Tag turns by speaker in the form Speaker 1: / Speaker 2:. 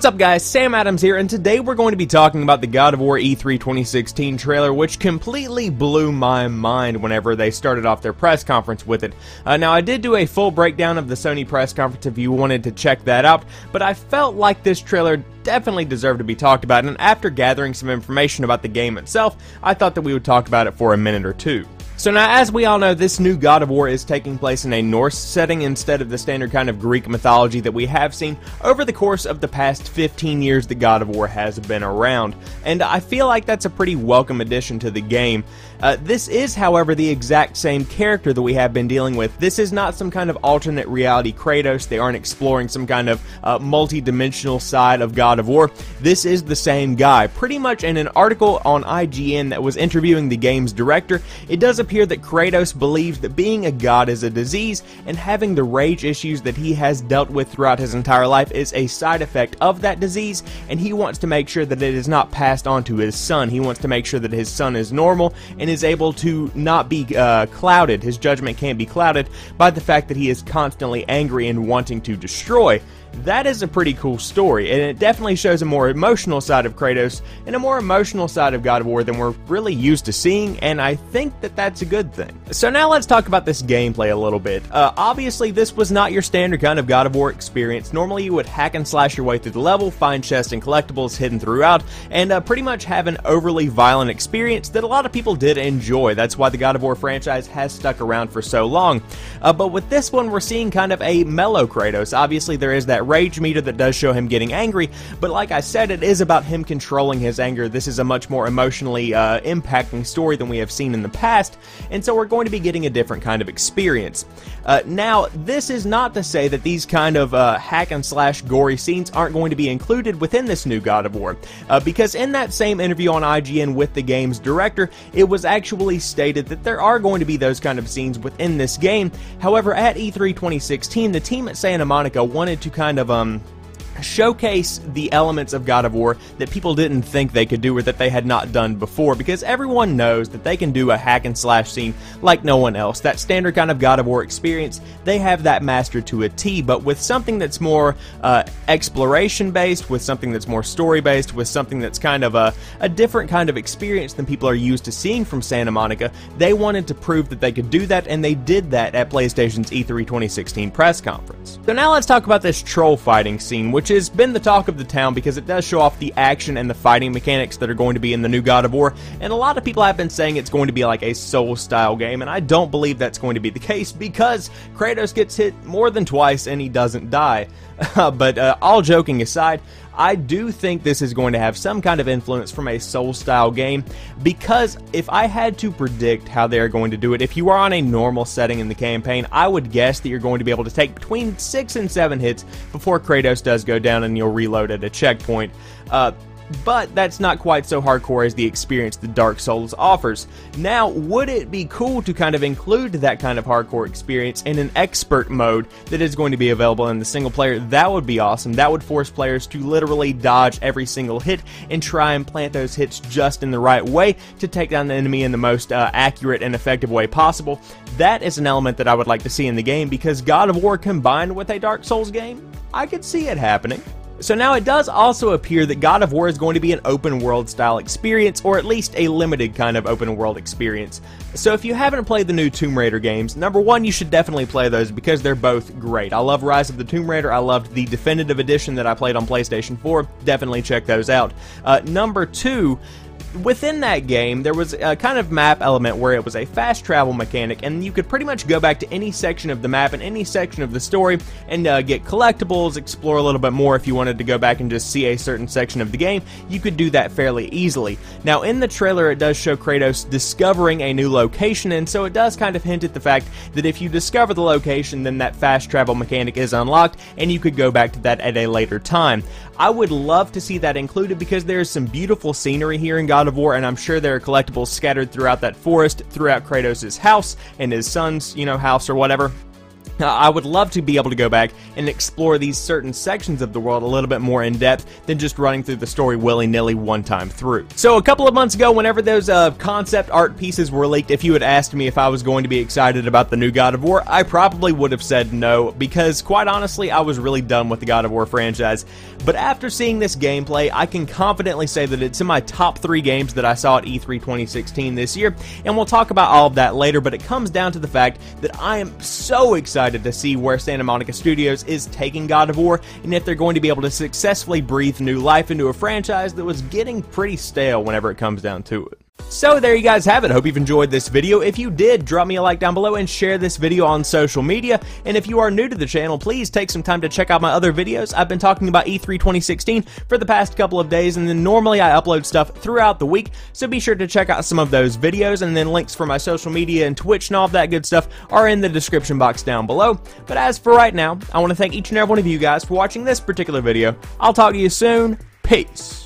Speaker 1: What's up guys, Sam Adams here, and today we're going to be talking about the God of War E3 2016 trailer, which completely blew my mind whenever they started off their press conference with it. Now I did do a full breakdown of the Sony press conference if you wanted to check that out, but I felt like this trailer definitely deserved to be talked about, and after gathering some information about the game itself, I thought that we would talk about it for a minute or two. So now, as we all know, this new God of War is taking place in a Norse setting instead of the standard kind of Greek mythology that we have seen over the course of the past 15 years that God of War has been around. And I feel like that's a pretty welcome addition to the game. This is, however, the exact same character that we have been dealing with. This is not some kind of alternate reality Kratos. They aren't exploring some kind of multi-dimensional side of God of War. This is the same guy. Pretty much in an article on IGN that was interviewing the game's director, it does appear that Kratos believes that being a god is a disease, and having the rage issues that he has dealt with throughout his entire life is a side effect of that disease, and he wants to make sure that it is not passed on to his son. He wants to make sure that his son is normal and is able to not be clouded. His judgment can't be clouded by the fact that he is constantly angry and wanting to destroy. That is a pretty cool story, and it definitely shows a more emotional side of Kratos and a more emotional side of God of War than we're really used to seeing, and I think that that's a good thing. So now let's talk about this gameplay a little bit. Obviously, this was not your standard kind of God of War experience. Normally, you would hack and slash your way through the level, find chests and collectibles hidden throughout, and pretty much have an overly violent experience that a lot of people did enjoy. That's why the God of War franchise has stuck around for so long. But with this one, we're seeing kind of a mellow Kratos. Obviously, there is that rage meter that does show him getting angry, but like I said, it is about him controlling his anger. This is a much more emotionally impacting story than we have seen in the past, and so we're going to be getting a different kind of experience. Now, this is not to say that these kind of hack and slash gory scenes aren't going to be included within this new God of War, because in that same interview on IGN with the game's director, it was actually stated that there are going to be those kind of scenes within this game. However, at E3 2016, the team at Santa Monica wanted to kind of showcase the elements of God of War that people didn't think they could do or that they had not done before, because everyone knows that they can do a hack and slash scene like no one else. That standard kind of God of War experience, they have that mastered to a T, but with something that's more exploration based, with something that's more story based, with something that's kind of a different kind of experience than people are used to seeing from Santa Monica, they wanted to prove that they could do that, and they did that at PlayStation's E3 2016 press conference. So now let's talk about this troll fighting scene, which has been the talk of the town because it does show off the action and the fighting mechanics that are going to be in the new God of War, and a lot of people have been saying it's going to be like a Souls-style game, and I don't believe that's going to be the case because Kratos gets hit more than twice and he doesn't die. But all joking aside, I do think this is going to have some kind of influence from a Souls-style game, because if I had to predict how they're going to do it, if you are on a normal setting in the campaign, I would guess that you're going to be able to take between 6 and 7 hits before Kratos does go down and you'll reload at a checkpoint. But that's not quite so hardcore as the experience that Dark Souls offers. Now, would it be cool to kind of include that kind of hardcore experience in an expert mode that is going to be available in the single player? That would be awesome. That would force players to literally dodge every single hit and try and plant those hits just in the right way to take down the enemy in the most accurate and effective way possible. That is an element that I would like to see in the game, because God of War combined with a Dark Souls game, I could see it happening. So now it does also appear that God of War is going to be an open world style experience, or at least a limited kind of open world experience. So if you haven't played the new Tomb Raider games, number one, you should definitely play those because they're both great. I love Rise of the Tomb Raider. I loved the definitive edition that I played on PlayStation 4. Definitely check those out. Number two, within that game, there was a kind of map element where it was a fast travel mechanic, and you could pretty much go back to any section of the map and any section of the story and get collectibles, explore a little bit more. If you wanted to go back and just see a certain section of the game, you could do that fairly easily. Now, in the trailer, it does show Kratos discovering a new location, and so it does kind of hint at the fact that if you discover the location, then that fast travel mechanic is unlocked, and you could go back to that at a later time. I would love to see that included because there's some beautiful scenery here in God of War, and I'm sure there are collectibles scattered throughout that forest, throughout Kratos' house and his son's, house or whatever. I would love to be able to go back and explore these certain sections of the world a little bit more in depth than just running through the story willy-nilly one time through. So a couple of months ago, whenever those concept art pieces were leaked, if you had asked me if I was going to be excited about the new God of War, I probably would have said no, because quite honestly, I was really done with the God of War franchise. But after seeing this gameplay, I can confidently say that it's in my top 3 games that I saw at E3 2016 this year, and we'll talk about all of that later, but it comes down to the fact that I am so excited to see where Santa Monica Studios is taking God of War, and if they're going to be able to successfully breathe new life into a franchise that was getting pretty stale whenever it comes down to it. So there you guys have it. Hope you've enjoyed this video. If you did, drop me a like down below and share this video on social media. And if you are new to the channel, please take some time to check out my other videos. I've been talking about E3 2016 for the past couple of days, and then normally I upload stuff throughout the week, so be sure to check out some of those videos, and then links for my social media and Twitch and all of that good stuff are in the description box down below. But as for right now, I want to thank each and every one of you guys for watching this particular video. I'll talk to you soon. Peace.